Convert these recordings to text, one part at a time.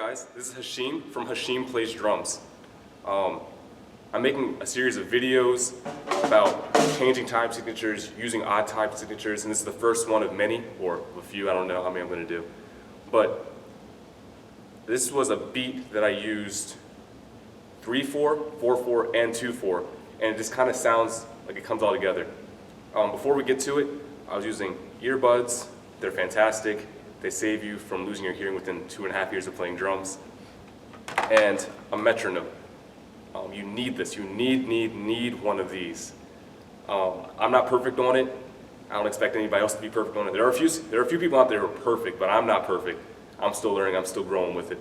guys, this is Hashim from Hashim Plays Drums. I'm making a series of videos about changing time signatures, using odd time signatures, and this is the first one of many, or a few, I don't know how many I'm going to do. But this was a beat that I used 3/4, 4/4, and 2/4, and it just kind of sounds like it comes all together. Before we get to it, I was using earbuds. They're fantastic. They save you from losing your hearing within 2.5 years of playing drums. And a metronome. You need this. You need one of these. I'm not perfect on it. I don't expect anybody else to be perfect on it. There are a few people out there who are perfect, but I'm not perfect. I'm still learning. I'm still growing with it.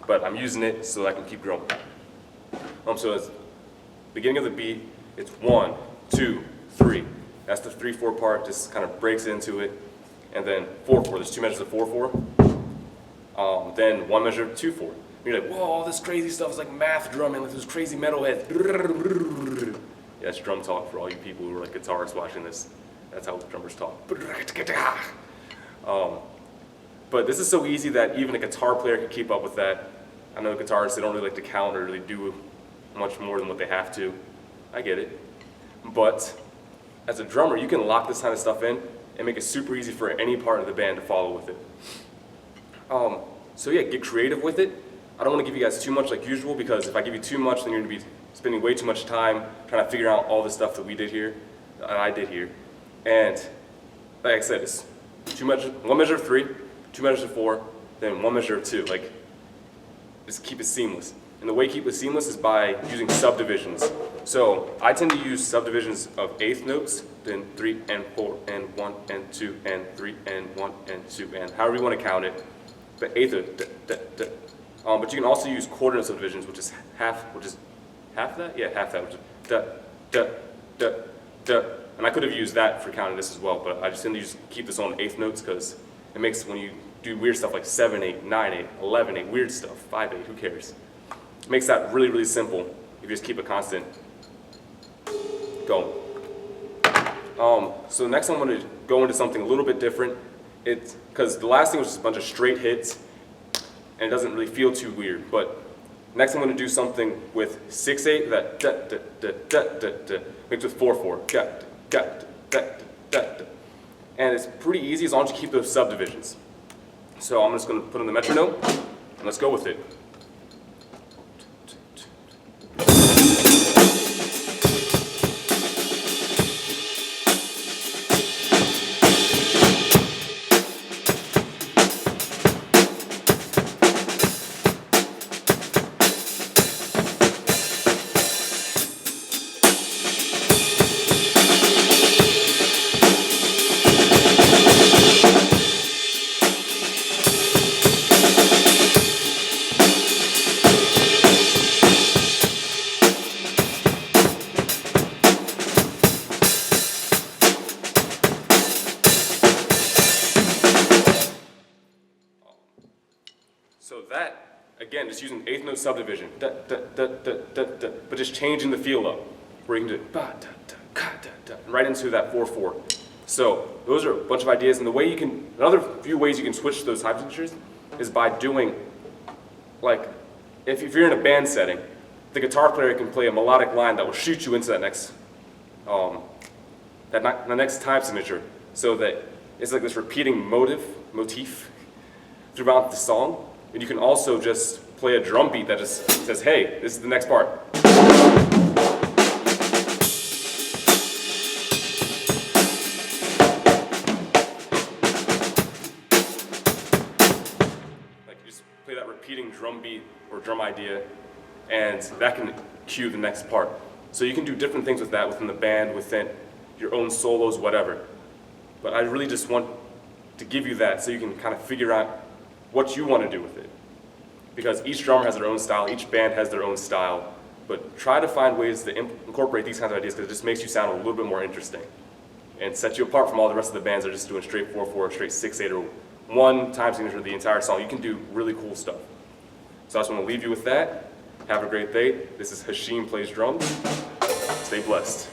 But I'm using it so that I can keep growing. So as beginning of the beat, it's 1, 2, 3. That's the 3/4 part. Just kind of breaks into it. And then 4/4, there's 2 measures of 4/4. Then 1 measure of 2/4. You're like, whoa, all this crazy stuff is like math drumming, like those crazy metalheads. Yeah, that's drum talk for all you people who are like guitarists watching this. That's how drummers talk. But this is so easy that even a guitar player can keep up with that. I know guitarists, they don't really like to count or really do much more than what they have to. I get it. But as a drummer, you can lock this kind of stuff in and make it super easy for any part of the band to follow with it. So yeah, get creative with it. I don't want to give you guys too much like usual, because if I give you too much, then you're going to be spending way too much time trying to figure out all the stuff that we did here, that I did here. And like I said, it's 1 measure of 3, 2 measures of 4, then 1 measure of 2. Like, just keep it seamless. And the way to keep it seamless is by using subdivisions. So I tend to use subdivisions of 1/8 notes, then 3 and 4 and 1 and 2 and 3 and 1 and 2 and however you want to count it. The 1/8 of but you can also use quarter note subdivisions, which is half that? Yeah, half that, which is da, da, da, da. And I could have used that for counting this as well, but I just tend to keep this on 1/8 notes because it makes, when you do weird stuff like 7/8, 9/8, 11/8, weird stuff, 5/8, who cares? It makes that really, really simple if you just keep a constant going. So next I'm going to go into something a little bit different. It's because the last thing was just a bunch of straight hits, and it doesn't really feel too weird. But next I'm going to do something with 6/8, that da da da da da da, mixed with 4/4, da da da da da. And it's pretty easy as long as you keep those subdivisions. So I'm just going to put on the metronome, and let's go with it. So that, again, just using 1/8 note subdivision, da, da, da, da, da, da, but just changing the feel up, where you can do ba, da, da, ka, da, da, right into that 4/4. So those are a bunch of ideas, and the way you can, another few ways you can switch those time signatures is by doing, like, if you're in a band setting, the guitar player can play a melodic line that will shoot you into that next, the next time signature, so that it's like this repeating motif throughout the song. And you can also just play a drum beat that just says, hey, this is the next part. Like, you just play that repeating drum beat or drum idea, and that can cue the next part. So you can do different things with that within the band, within your own solos, whatever. But I really just want to give you that so you can kind of figure out what you want to do with it. Because each drummer has their own style, each band has their own style, but try to find ways to incorporate these kinds of ideas, because it just makes you sound a little bit more interesting and sets you apart from all the rest of the bands that are just doing straight 4/4, straight 6/8, or one time signature the entire song. You can do really cool stuff. So I just want to leave you with that. Have a great day. This is Hashim Plays Drums. Stay blessed.